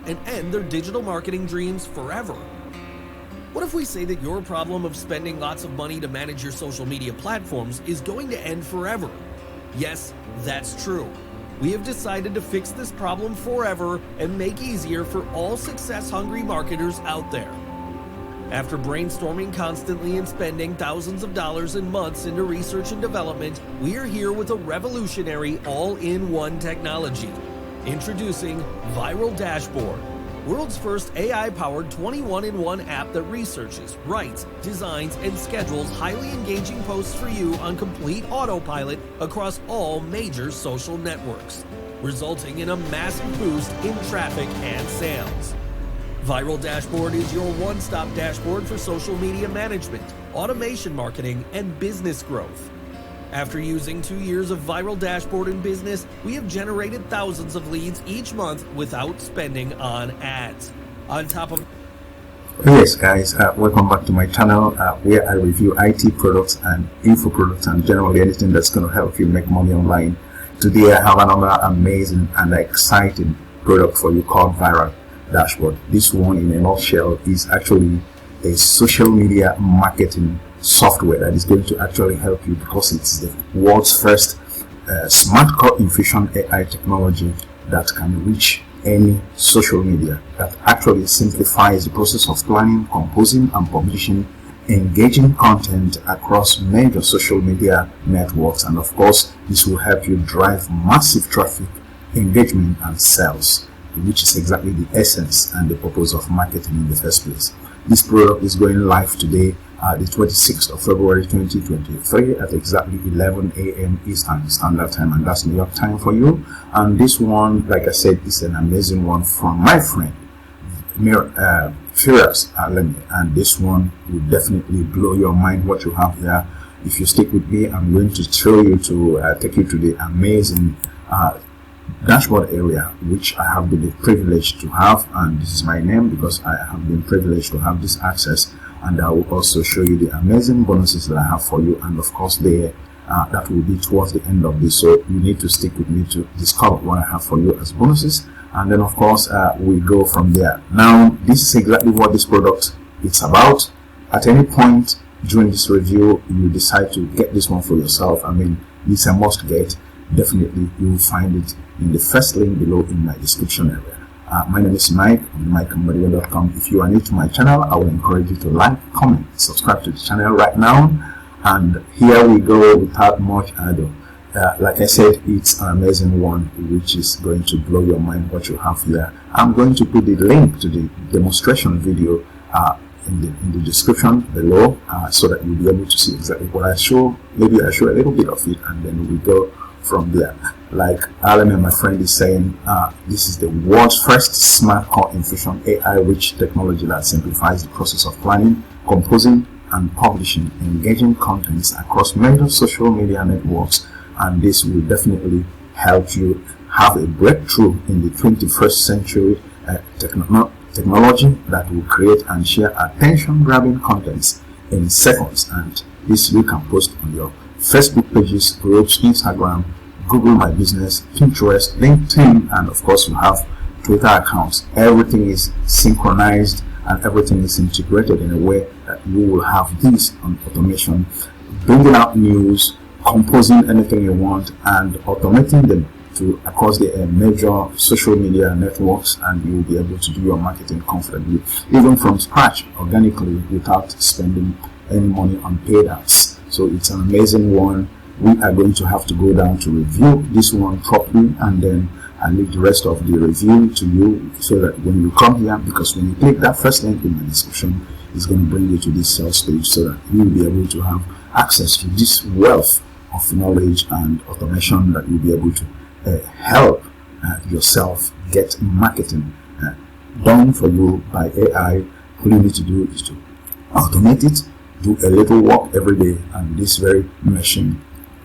and end their digital marketing dreams forever. What if we say that your problem of spending lots of money to manage your social media platforms is going to end forever? Yes, that's true. We have decided to fix this problem forever and make easier for all success-hungry marketers out there. After brainstorming constantly and spending thousands of dollars and months into research and development, we are here with a revolutionary all-in-one technology. Introducing ViralDashboard, world's first AI-powered 21-in-1 app that researches, writes, designs, and schedules highly engaging posts for you on complete autopilot across all major social networks, resulting in a massive boost in traffic and sales. ViralDashboard is your one-stop dashboard for social media management, automation marketing, and business growth. After using 2 years of ViralDashboard in business, we have generated thousands of leads each month without spending on ads. On top of... Yes guys, welcome back to my channel where I review IT products and info products and generally anything that's going to help you make money online. Today I have another amazing and exciting product for you called ViralDashboard. This one in a nutshell is actually a social media marketing software that is going to actually help you because it's the world's first smart core infusion AI technology that can reach any social media, that actually simplifies the process of planning, composing, and publishing engaging content across major social media networks. And of course, this will help you drive massive traffic, engagement, and sales, which is exactly the essence and the purpose of marketing in the first place. This product is going live today, the 26th of February 2023 at exactly 11 a.m. Eastern Standard Time, and that's New York time for you. And this one, like I said, is an amazing one from my friend Firas, and this one will definitely blow your mind what you have here. If you stick with me, I'm going to show you to take you to the amazing dashboard area, which I have been privileged to have, and this is my name because I have been privileged to have this access. And I will also show you the amazing bonuses that I have for you, and of course that will be towards the end of this, so you need to stick with me to discover what I have for you as bonuses, and then of course we go from there. Now this is exactly what this product is about. At any point during this review you decide to get this one for yourself, I mean it's a must get. Definitely you will find it in the first link below in my description area. My name is Mike on MikeMbadiwe.com. If you are new to my channel, I will encourage you to like, comment, subscribe to the channel right now. And here we go without much ado. Like I said, it's an amazing one which is going to blow your mind what you have here. I'm going to put the link to the demonstration video in the description below so that you'll be able to see exactly what I show. Maybe I show a little bit of it and then we go from there. Like Alan and my friend is saying, this is the world's first smart core infusion AI rich technology that simplifies the process of planning, composing, and publishing engaging contents across major social media networks. And this will definitely help you have a breakthrough in the 21st century technology that will create and share attention-grabbing contents in seconds. And this you can post on your Facebook pages, groups, Instagram, Google My Business, Pinterest, LinkedIn, and of course you have Twitter accounts. Everything is synchronized and everything is integrated in a way that you will have this on automation, bringing out news, composing anything you want, and automating them to across the major social media networks, and you will be able to do your marketing comfortably, even from scratch, organically, without spending any money on paid ads. So it's an amazing one. We are going to have to go down to review this one properly, and then I leave the rest of the review to you so that when you come here, because when you click that first link in the description, it's going to bring you to this sales page so that you will be able to have access to this wealth of knowledge and automation that you'll be able to help yourself get marketing done for you by AI. All you need to do is to automate it, do a little work every day, and this very machine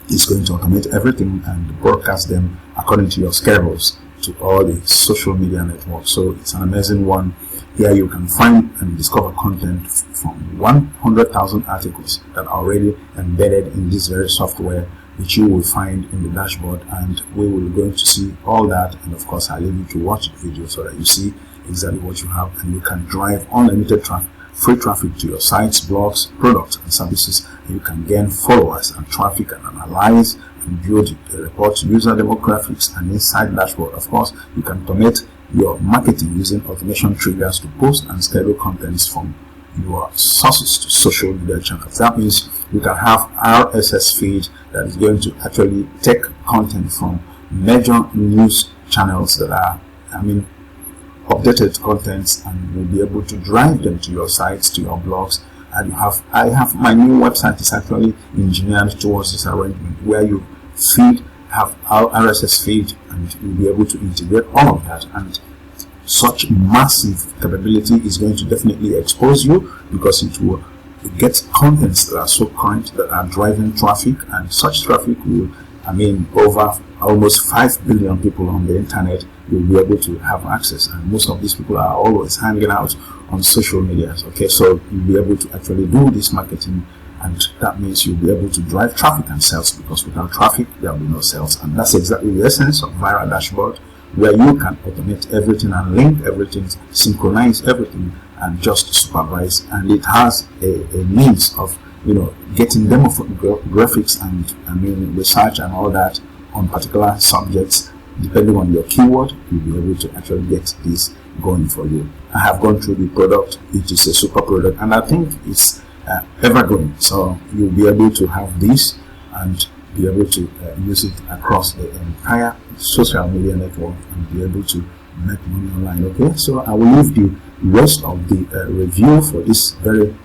is going to automate everything and broadcast them according to your schedules to all the social media networks. So it's an amazing one. Here you can find and discover content from 100,000 articles that are already embedded in this very software, which you will find in the dashboard, and we will going to see all that. And of course I'll leave you to watch the video so that you see exactly what you have, and you can drive unlimited traffic, free traffic to your sites, blogs, products, and services. And you can gain followers and traffic and analyze and build a report, user demographics, and inside dashboard. Of course, you can automate your marketing using automation triggers to post and schedule contents from your sources to social media channels. That means you can have RSS feed that is going to actually take content from major news channels that are, updated contents, and you'll be able to drive them to your sites, to your blogs. And I have my new website is actually engineered towards this arrangement where you have our RSS feed, and you'll be able to integrate all of that. And such massive capability is going to definitely expose you, because it will get contents that are so current, that are driving traffic, and such traffic will, over almost 5 billion people on the internet will be able to have access, and most of these people are always hanging out on social media. Okay, so you'll be able to actually do this marketing, and that means you'll be able to drive traffic and sales, because without traffic there will be no sales. And that's exactly the essence of Viral Dashboard, where you can automate everything and link everything, synchronize everything, and just supervise. And it has a means of getting demographics and research and all that on particular subjects. Depending on your keyword, you'll be able to actually get this going for you. I have gone through the product. It is a super product, and I think it's ever going. So you'll be able to have this and be able to use it across the entire social media network and be able to make money online. Okay, so I will leave the rest of the review for this very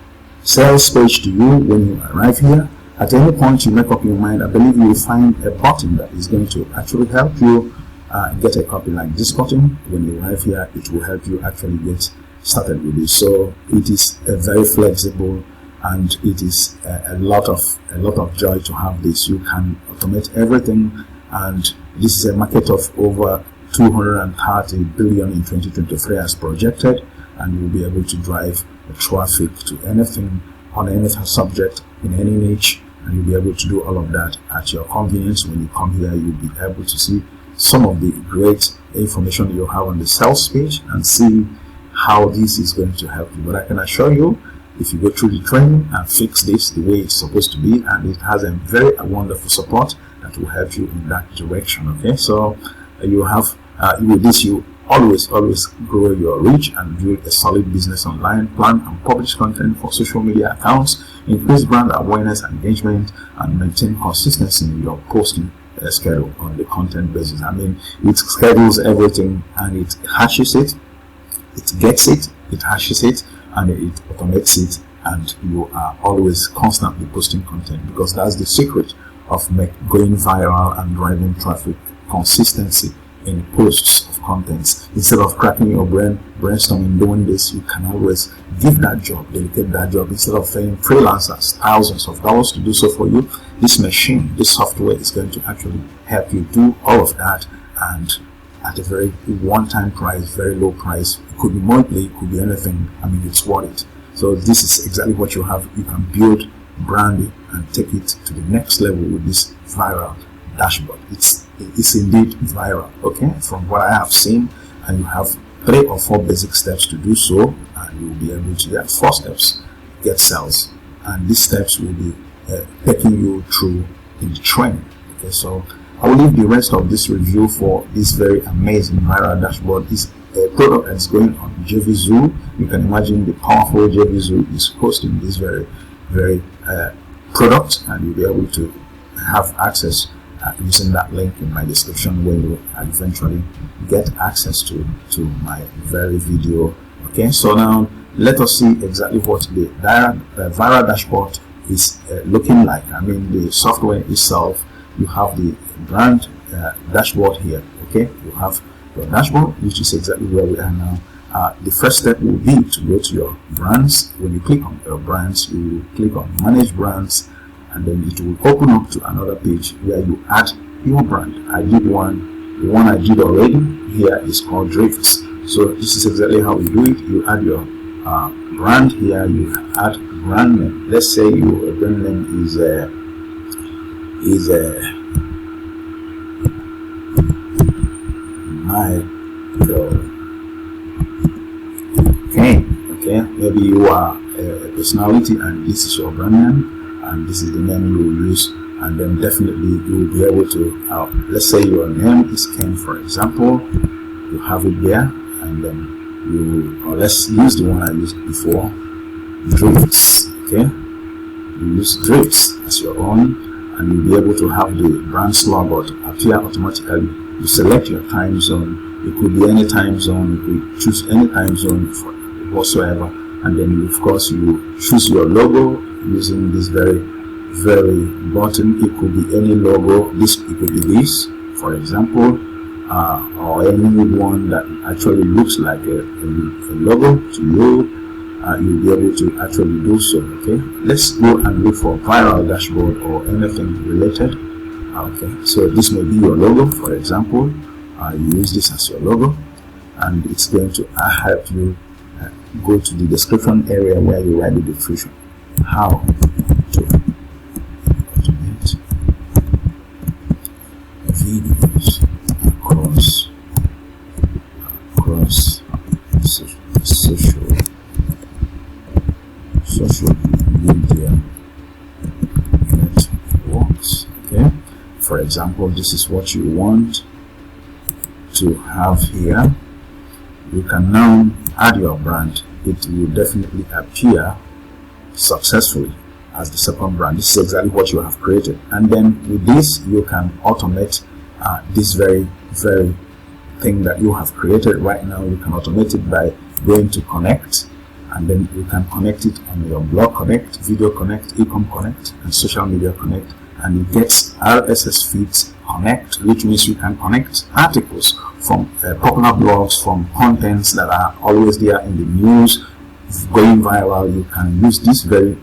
sales page to you when you arrive here. At any point you make up your mind, I believe you will find a button that is going to actually help you get a copy like this button. When you arrive here, it will help you actually get started with this. So it is a very flexible, and it is a lot of joy to have this. You can automate everything, and this is a market of over 230 billion in 2023 as projected, and you'll be able to drive traffic to anything on any subject in any niche, and you'll be able to do all of that at your convenience. When you come here, you'll be able to see some of the great information you have on the sales page and see how this is going to help you. But I can assure you, if you go through the training and fix this the way it's supposed to be, and it has a very wonderful support that will help you in that direction. Okay, so you have with this, you always grow your reach and build a solid business online, plan and publish content for social media accounts, increase brand awareness and engagement, and maintain consistency in your posting schedule on the content basis. It schedules everything, and it hashes it, it gets it, it hashes it, and it automates it, and you are always constantly posting content, because that's the secret of going viral and driving traffic. Consistency in posts of contents. Instead of cracking your brain brainstorming doing this, you can always give that job, delegate that job. Instead of paying freelancers thousands of dollars to do so for you, this machine, this software is going to actually help you do all of that, and at a very one-time price, very low price. It could be monthly, it could be anything. It's worth it. So this is exactly what you have. You can build branding and take it to the next level with this Viral Dashboard. It's indeed viral, okay, from what I have seen. And you have 3 or 4 basic steps to do so, and you will be able to get 4 steps, get sales, and these steps will be taking you through in the training. Okay, so I will leave the rest of this review for this very amazing Viral Dashboard. This product that's going on JVZoo. You can imagine the powerful JVZoo is hosting this very product, and you'll be able to have access using that link in my description, where you eventually get access to my very video. Okay, so now let us see exactly what the Viral Dashboard is looking like. The software itself, you have the brand dashboard here. Okay, you have your dashboard, which is exactly where we are now. The first step will be to go to your brands. When you click on your brands, you click on manage brands, and then it will open up to another page where you add your brand. I did one. The one I did already here is called Drifts. So this is exactly how we do it. You add your brand here. You add brand name. Let's say your brand name is Michael Okay, maybe you are a personality and this is your brand name and this is the name you will use, and then definitely you will be able to let's say your name is Ken, for example. You have it there, and then let's use the one I used before, Drifts. Okay, you use Drifts as your own, and you'll be able to have the brand logo appear automatically. You select your time zone. It could be any time zone. You could choose any time zone whatsoever, and then of course you choose your logo using this very button. It could be any logo. It could be this, for example, or any one that actually looks like a logo to you. You'll be able to actually do so. Okay, let's go and look for ViralDashboard or anything related. Okay, so this may be your logo, for example. You use this as your logo, and it's going to help you go to the description area where you write the description how to automate videos across social media networks. Okay, for example, this is what you want to have here. You can now add your brand. It will definitely appear successfully as the second brand. This is exactly what you have created, and then with this you can automate this very thing that you have created right now. You can automate it by going to connect, and then you can connect it on your blog connect, video connect, ecom connect, and social media connect, and you get RSS feeds connect, which means you can connect articles from popular blogs, from contents that are always there in the news going viral. You can use this very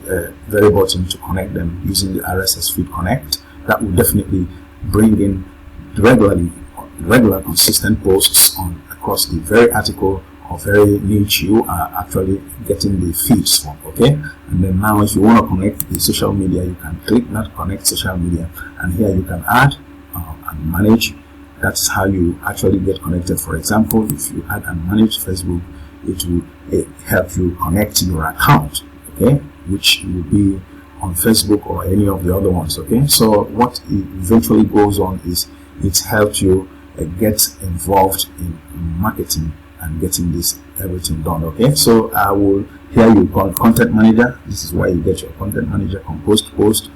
button to connect them using the RSS feed connect. That will definitely bring in regular consistent posts on across the very article or very niche you are actually getting the feeds from. Okay, and then now if you want to connect the social media, you can click that connect social media, and here you can add and manage. That's how you actually get connected. For example, if you add and manage Facebook, it will help you connect your account, okay, which will be on Facebook or any of the other ones. Okay, so what it eventually goes on is it helps you get involved in marketing and getting everything done. Okay, so I will here you call content manager. This is where you get your content manager, compose post,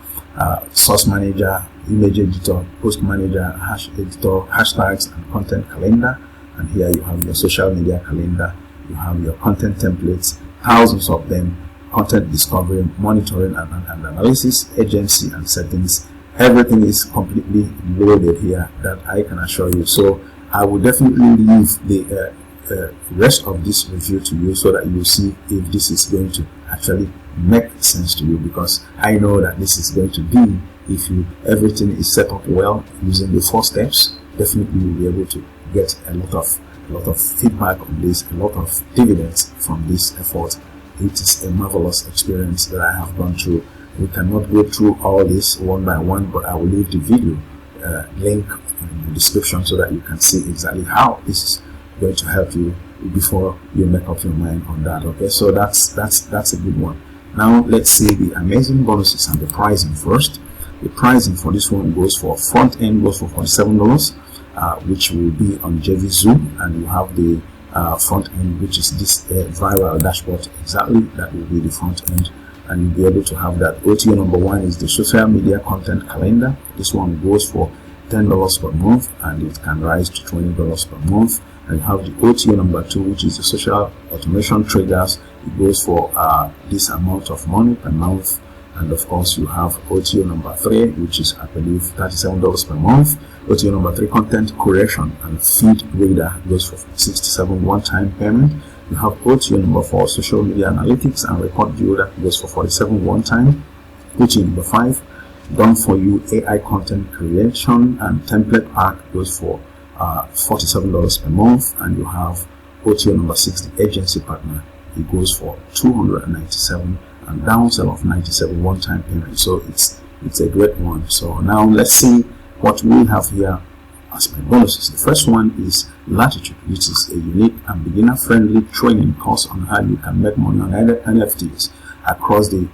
source manager, image editor, post manager, hash editor, hashtags, and content calendar. And here you have your social media calendar. You have your content templates, thousands of them, content discovery, monitoring and analysis, agency and settings. Everything is completely loaded here, that I can assure you. So I will definitely leave the rest of this review to you so that you see if this is going to actually make sense to you, because I know that this is going to be, if everything is set up well using the 4 steps, definitely you'll be able to get a lot of feedback on this, a lot of dividends from this effort. It is a marvelous experience that I have gone through. We cannot go through all this one by one, but I will leave the video link in the description so that you can see exactly how this is going to help you before you make up your mind on that. Okay, so that's a good one. Now let's see the amazing bonuses and the pricing first. The pricing for this one goes for front end goes for $47, which will be on JVZoo, and you have the front end, which is this ViralDashboard. Exactly, that will be the front end, and you'll be able to have that. OTO number 1 is the social media content calendar. This one goes for $10 per month, and it can rise to $20 per month. And you have the OTO number 2, which is the social automation triggers. It goes for this amount of money per month. And of course you have OTO number 3, which is I believe $37 per month. OTO number 3, content curation and feed reader, goes for $67 one-time payment. You have OTO number 4, social media analytics and report builder, goes for $47 one-time. OTO number 5, done for you AI content creation and template pack, goes for $47 per month. And you have OTO number 6, the agency partner, it goes for $297, and downsell of $97 one-time payment. So it's a great one. So now let's see what we have here as my bonuses. The first one is Latitude, which is a unique and beginner-friendly training course on how you can make money on NFTs across the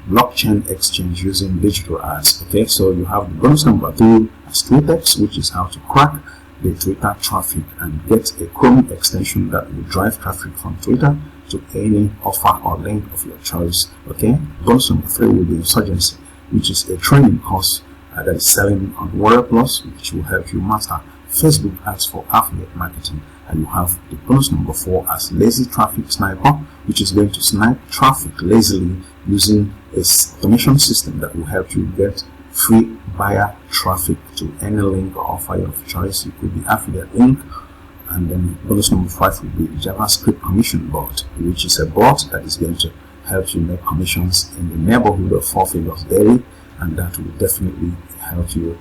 blockchain exchange using digital ads. Okay, so you have the bonus number 2 as Twittex, which is how to crack the Twitter traffic and get a Chrome extension that will drive traffic from Twitter to any offer or link of your choice. Okay, bonus number 3 will be Insurgency, which is a training course that is selling on Warrior Plus, which will help you master Facebook ads for affiliate marketing. And you have the bonus number 4 as Lazy Traffic Sniper, which is going to snipe traffic lazily using a automation system that will help you get free buyer traffic to any link or offer of choice. It could be affiliate link. And then bonus number 5 will be JavaScript Commission Bot, which is a bot that is going to help you make commissions in the neighborhood of 4 figures daily, and that will definitely help you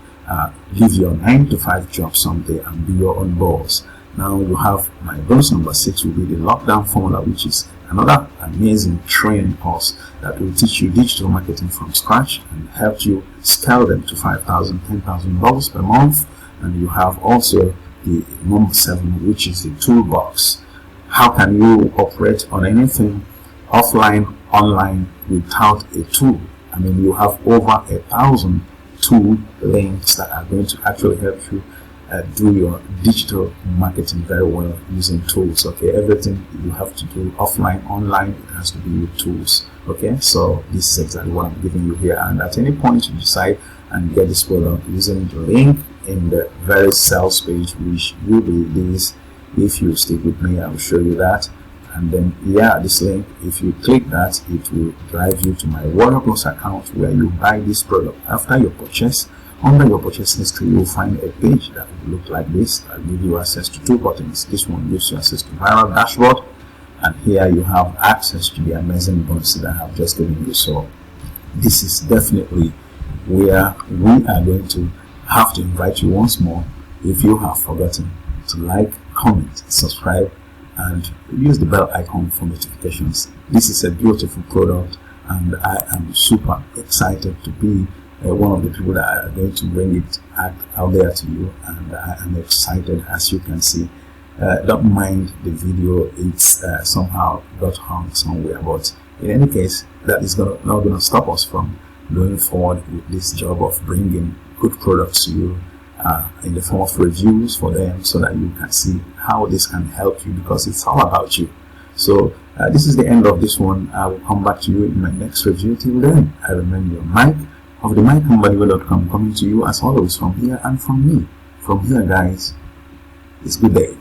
leave your 9-to-5 job someday and be your own boss. Now you have my bonus number 6 will be the Lockdown Formula, which is another amazing training course that will teach you digital marketing from scratch and help you scale them to $5,000, $10,000 per month. And you have also the number 7, which is the Toolbox. How can you operate on anything offline, online without a tool? I mean, you have over 1,000 tool links that are going to actually help you do your digital marketing very well using tools. Okay, everything you have to do offline, online, it has to be with tools. Okay, so this is exactly what I'm giving you here, and at any point you decide and get this product using the link in the very sales page, which will be this. If you stick with me, I will show you that. And then yeah, this link, if you click that, it will drive you to my Warrior Plus account where you buy this product. After your purchase, under your purchase history, you will find a page that will look like this that will give you access to 2 buttons. This one gives you access to ViralDashboard, and here you have access to the amazing bonuses that I have just given you. So this is definitely where we are going to have to invite you once more, if you have forgotten, to like, comment, subscribe, and use the bell icon for notifications. This is a beautiful product, and I am super excited to be one of the people that are going to bring it out there to you, and I am excited. As you can see, don't mind the video, it's somehow got hung somewhere, but in any case, that is not going to stop us from going forward with this job of bringing good products to you in the form of reviews for them, so that you can see how this can help you, because it's all about you. So this is the end of this one. I will come back to you in my next review. Till then, I remain your Mike of the Mbadiwe.com, coming to you as always from here and from me. From here, guys, it's good day.